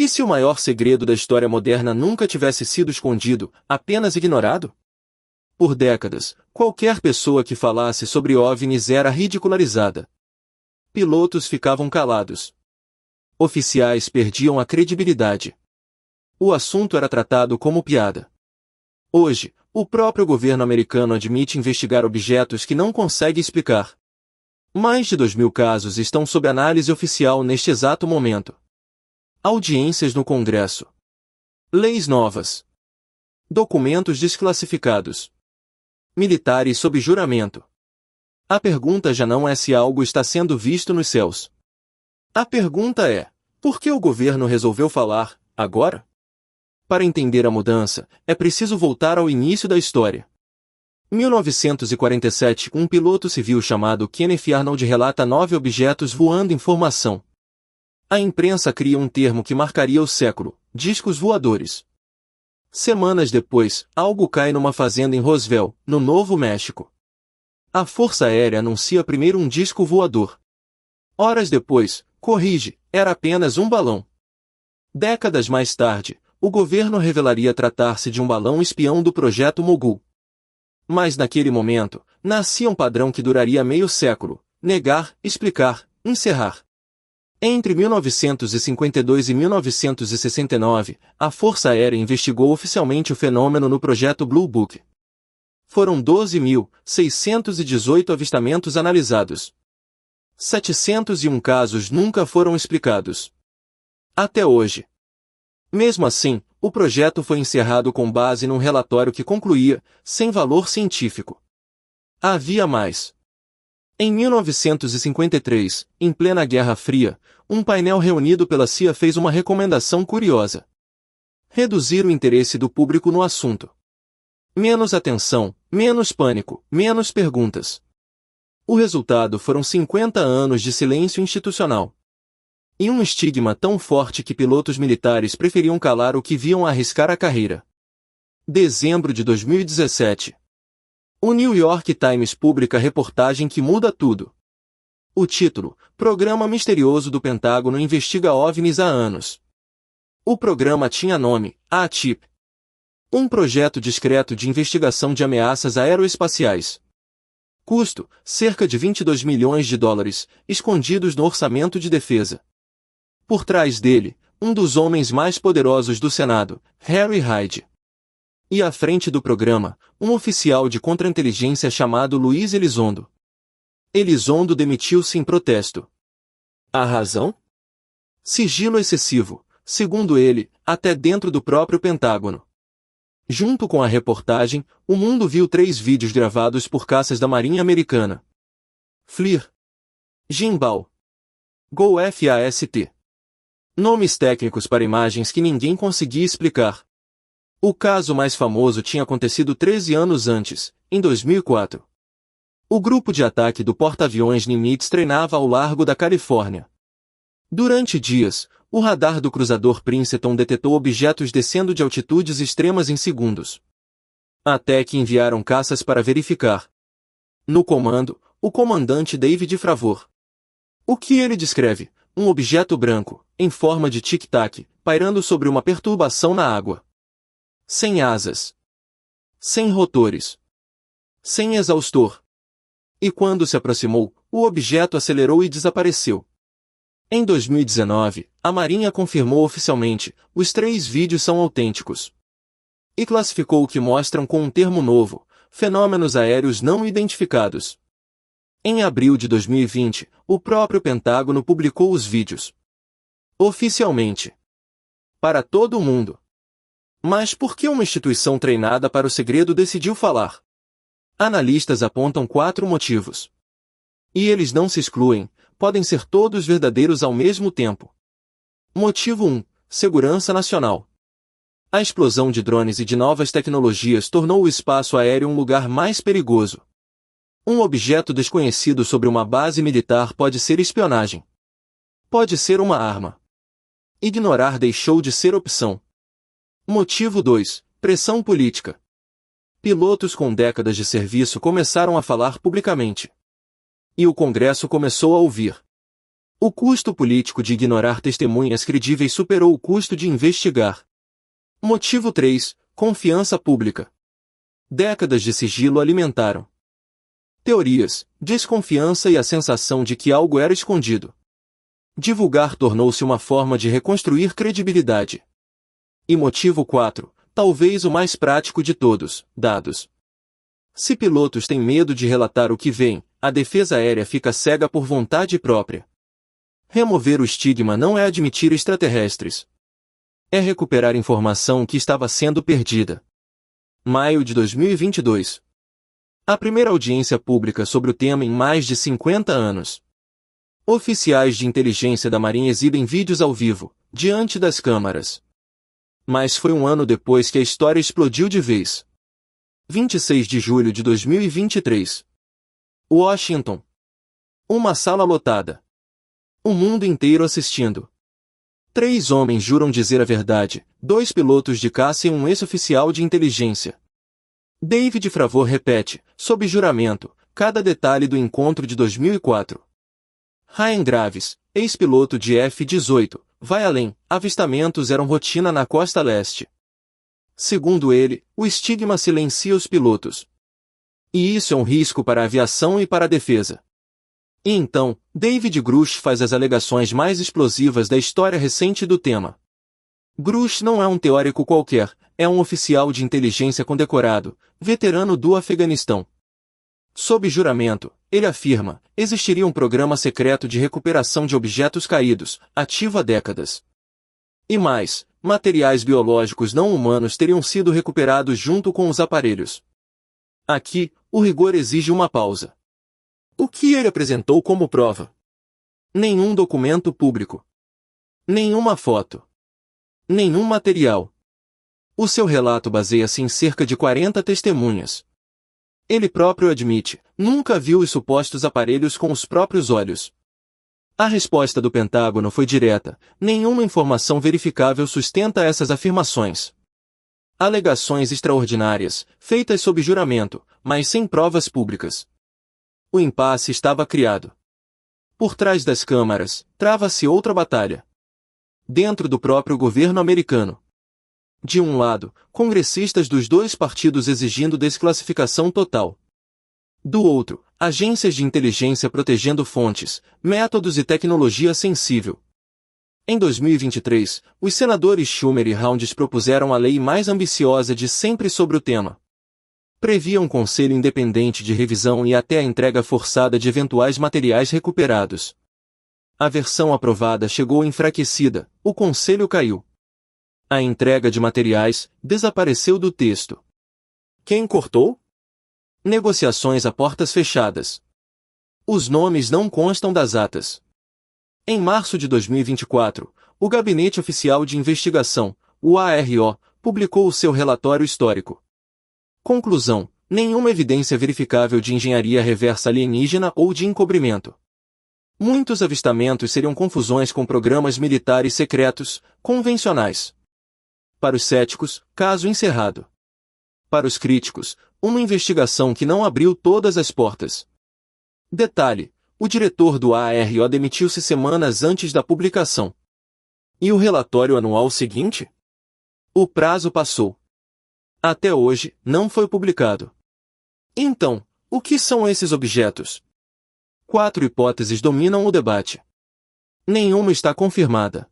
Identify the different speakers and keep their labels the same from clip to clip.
Speaker 1: E se o maior segredo da história moderna nunca tivesse sido escondido, apenas ignorado? Por décadas, qualquer pessoa que falasse sobre OVNIs era ridicularizada. Pilotos ficavam calados. Oficiais perdiam a credibilidade. O assunto era tratado como piada. Hoje, o próprio governo americano admite investigar objetos que não consegue explicar. Mais de 2.000 casos estão sob análise oficial neste exato momento. Audiências no Congresso. Leis novas. Documentos desclassificados. Militares sob juramento. A pergunta já não é se algo está sendo visto nos céus. A pergunta é, por que o governo resolveu falar, agora? Para entender a mudança, é preciso voltar ao início da história. 1947, um piloto civil chamado Kenneth Arnold relata 9 objetos voando em formação. A imprensa cria um termo que marcaria o século, discos voadores. Semanas depois, algo cai numa fazenda em Roswell, no Novo México. A Força Aérea anuncia primeiro um disco voador. Horas depois, corrige, era apenas um balão. Décadas mais tarde, o governo revelaria tratar-se de um balão espião do projeto Mogul. Mas naquele momento, nascia um padrão que duraria meio século: negar, explicar, encerrar. Entre 1952 e 1969, a Força Aérea investigou oficialmente o fenômeno no projeto Blue Book. Foram 12.618 avistamentos analisados. 701 casos nunca foram explicados. Até hoje. Mesmo assim, o projeto foi encerrado com base num relatório que concluía, sem valor científico. Havia mais. Em 1953, em plena Guerra Fria, um painel reunido pela CIA fez uma recomendação curiosa: reduzir o interesse do público no assunto. Menos atenção, menos pânico, menos perguntas. O resultado foram 50 anos de silêncio institucional. E um estigma tão forte que pilotos militares preferiam calar o que viam a arriscar a carreira. Dezembro de 2017. O New York Times publica reportagem que muda tudo. O título: Programa Misterioso do Pentágono investiga OVNIs há anos. O programa tinha nome, AATIP. Um projeto discreto de investigação de ameaças aeroespaciais. Custo: cerca de 22 milhões de dólares, escondidos no orçamento de defesa. Por trás dele, um dos homens mais poderosos do Senado, Harry Hyde. E à frente do programa, um oficial de contra-inteligência chamado Luiz Elizondo. Elizondo demitiu-se em protesto. A razão? Sigilo excessivo, segundo ele, até dentro do próprio Pentágono. Junto com a reportagem, o mundo viu 3 vídeos gravados por caças da Marinha Americana. FLIR. Gimbal. GO-FAST. Nomes técnicos para imagens que ninguém conseguia explicar. O caso mais famoso tinha acontecido 13 anos antes, em 2004. O grupo de ataque do porta-aviões Nimitz treinava ao largo da Califórnia. Durante dias, o radar do cruzador Princeton detectou objetos descendo de altitudes extremas em segundos. Até que enviaram caças para verificar. No comando, o comandante David Fravor. O que ele descreve? Um objeto branco, em forma de tic-tac, pairando sobre uma perturbação na água. Sem asas. Sem rotores. Sem exaustor. E quando se aproximou, o objeto acelerou e desapareceu. Em 2019, a Marinha confirmou oficialmente, os 3 vídeos são autênticos. E classificou o que mostram com um termo novo: fenômenos aéreos não identificados. Em abril de 2020, o próprio Pentágono publicou os vídeos. Oficialmente. Para todo o mundo. Mas por que uma instituição treinada para o segredo decidiu falar? Analistas apontam 4 motivos. E eles não se excluem, podem ser todos verdadeiros ao mesmo tempo. Motivo 1. Segurança nacional. A explosão de drones e de novas tecnologias tornou o espaço aéreo um lugar mais perigoso. Um objeto desconhecido sobre uma base militar pode ser espionagem. Pode ser uma arma. Ignorar deixou de ser opção. Motivo 2. Pressão política. Pilotos com décadas de serviço começaram a falar publicamente. E o Congresso começou a ouvir. O custo político de ignorar testemunhas credíveis superou o custo de investigar. Motivo 3. Confiança pública. Décadas de sigilo alimentaram teorias, desconfiança e a sensação de que algo era escondido. Divulgar tornou-se uma forma de reconstruir credibilidade. E motivo 4. Talvez o mais prático de todos, dados. Se pilotos têm medo de relatar o que veem, a defesa aérea fica cega por vontade própria. Remover o estigma não é admitir extraterrestres. É recuperar informação que estava sendo perdida. Maio de 2022. A primeira audiência pública sobre o tema em mais de 50 anos. Oficiais de inteligência da Marinha exibem vídeos ao vivo, diante das câmaras. Mas foi um ano depois que a história explodiu de vez. 26 de julho de 2023. Washington. Uma sala lotada. O mundo inteiro assistindo. 3 homens juram dizer a verdade, 2 pilotos de caça e um ex-oficial de inteligência. David Fravor repete, sob juramento, cada detalhe do encontro de 2004. Ryan Graves, ex-piloto de F-18, vai além, avistamentos eram rotina na costa leste. Segundo ele, o estigma silencia os pilotos. E isso é um risco para a aviação e para a defesa. E então, David Grush faz as alegações mais explosivas da história recente do tema. Grush não é um teórico qualquer, é um oficial de inteligência condecorado, veterano do Afeganistão. Sob juramento, ele afirma, existiria um programa secreto de recuperação de objetos caídos, ativo há décadas. E mais, materiais biológicos não humanos teriam sido recuperados junto com os aparelhos. Aqui, o rigor exige uma pausa. O que ele apresentou como prova? Nenhum documento público. Nenhuma foto. Nenhum material. O seu relato baseia-se em cerca de 40 testemunhas. Ele próprio admite, nunca viu os supostos aparelhos com os próprios olhos. A resposta do Pentágono foi direta, nenhuma informação verificável sustenta essas afirmações. Alegações extraordinárias, feitas sob juramento, mas sem provas públicas. O impasse estava criado. Por trás das câmaras, trava-se outra batalha. Dentro do próprio governo americano. De um lado, congressistas dos 2 partidos exigindo desclassificação total. Do outro, agências de inteligência protegendo fontes, métodos e tecnologia sensível. Em 2023, os senadores Schumer e Rounds propuseram a lei mais ambiciosa de sempre sobre o tema. Previa um conselho independente de revisão e até a entrega forçada de eventuais materiais recuperados. A versão aprovada chegou enfraquecida, o conselho caiu. A entrega de materiais desapareceu do texto. Quem cortou? Negociações a portas fechadas. Os nomes não constam das atas. Em março de 2024, o Gabinete Oficial de Investigação, o ARO, publicou o seu relatório histórico. Conclusão: nenhuma evidência verificável de engenharia reversa alienígena ou de encobrimento. Muitos avistamentos seriam confusões com programas militares secretos, convencionais. Para os céticos, caso encerrado. Para os críticos, uma investigação que não abriu todas as portas. Detalhe: o diretor do ARO demitiu-se semanas antes da publicação. E o relatório anual seguinte? O prazo passou. Até hoje, não foi publicado. Então, o que são esses objetos? 4 hipóteses dominam o debate. Nenhuma está confirmada.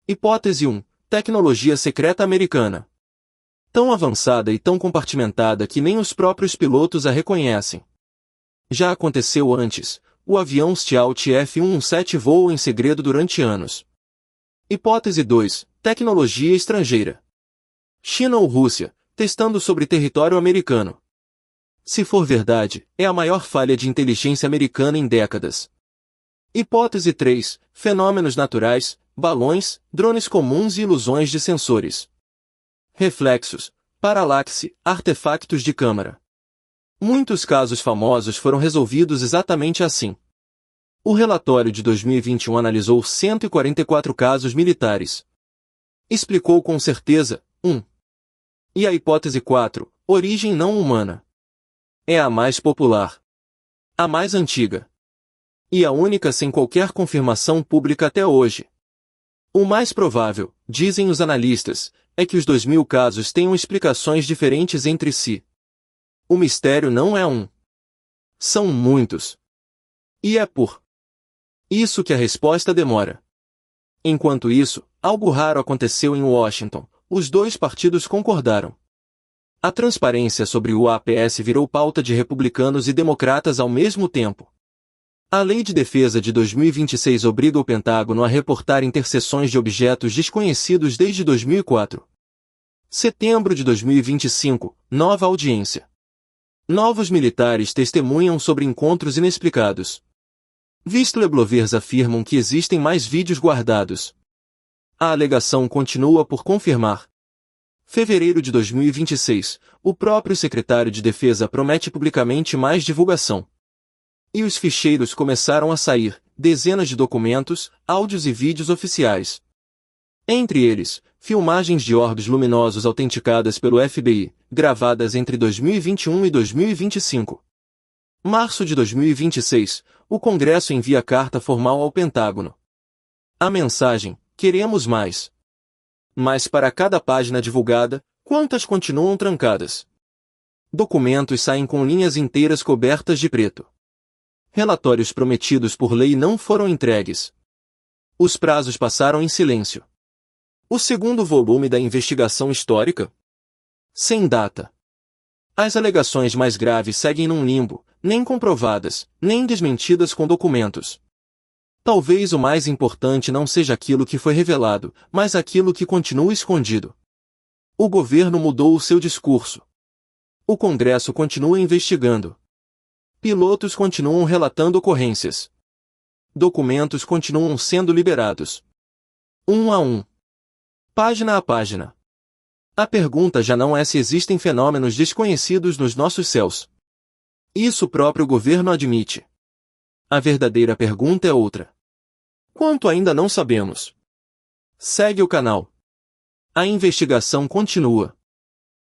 Speaker 1: Hipótese 1. Tecnologia secreta americana. Tão avançada e tão compartimentada que nem os próprios pilotos a reconhecem. Já aconteceu antes, o avião Stealth F-117 voou em segredo durante anos. Hipótese 2. Tecnologia estrangeira. China ou Rússia, testando sobre território americano. Se for verdade, é a maior falha de inteligência americana em décadas. Hipótese 3. Fenômenos naturais, balões, drones comuns e ilusões de sensores. Reflexos, paralaxe, artefactos de câmara. Muitos casos famosos foram resolvidos exatamente assim. O relatório de 2021 analisou 144 casos militares. Explicou com certeza, 1. E a hipótese 4, origem não humana. É a mais popular. A mais antiga. E a única sem qualquer confirmação pública até hoje. O mais provável, dizem os analistas, é que os 2.000 casos tenham explicações diferentes entre si. O mistério não é um. São muitos. E é por isso que a resposta demora. Enquanto isso, algo raro aconteceu em Washington. Os dois partidos concordaram. A transparência sobre o APS virou pauta de republicanos e democratas ao mesmo tempo. A Lei de Defesa de 2026 obriga o Pentágono a reportar interseções de objetos desconhecidos desde 2004. Setembro de 2025, nova audiência. Novos militares testemunham sobre encontros inexplicados. Whistleblowers afirmam que existem mais vídeos guardados. A alegação continua por confirmar. Fevereiro de 2026, o próprio secretário de Defesa promete publicamente mais divulgação. E os ficheiros começaram a sair, dezenas de documentos, áudios e vídeos oficiais. Entre eles, filmagens de orbes luminosos autenticadas pelo FBI, gravadas entre 2021 e 2025. Março de 2026, o Congresso envia carta formal ao Pentágono. A mensagem: queremos mais. Mas para cada página divulgada, quantas continuam trancadas? Documentos saem com linhas inteiras cobertas de preto. Relatórios prometidos por lei não foram entregues. Os prazos passaram em silêncio. O segundo volume da investigação histórica? Sem data. As alegações mais graves seguem num limbo, nem comprovadas, nem desmentidas com documentos. Talvez o mais importante não seja aquilo que foi revelado, mas aquilo que continua escondido. O governo mudou o seu discurso. O Congresso continua investigando. Pilotos continuam relatando ocorrências. Documentos continuam sendo liberados. Um a um. Página a página. A pergunta já não é se existem fenômenos desconhecidos nos nossos céus. Isso o próprio governo admite. A verdadeira pergunta é outra. Quanto ainda não sabemos. Segue o canal. A investigação continua.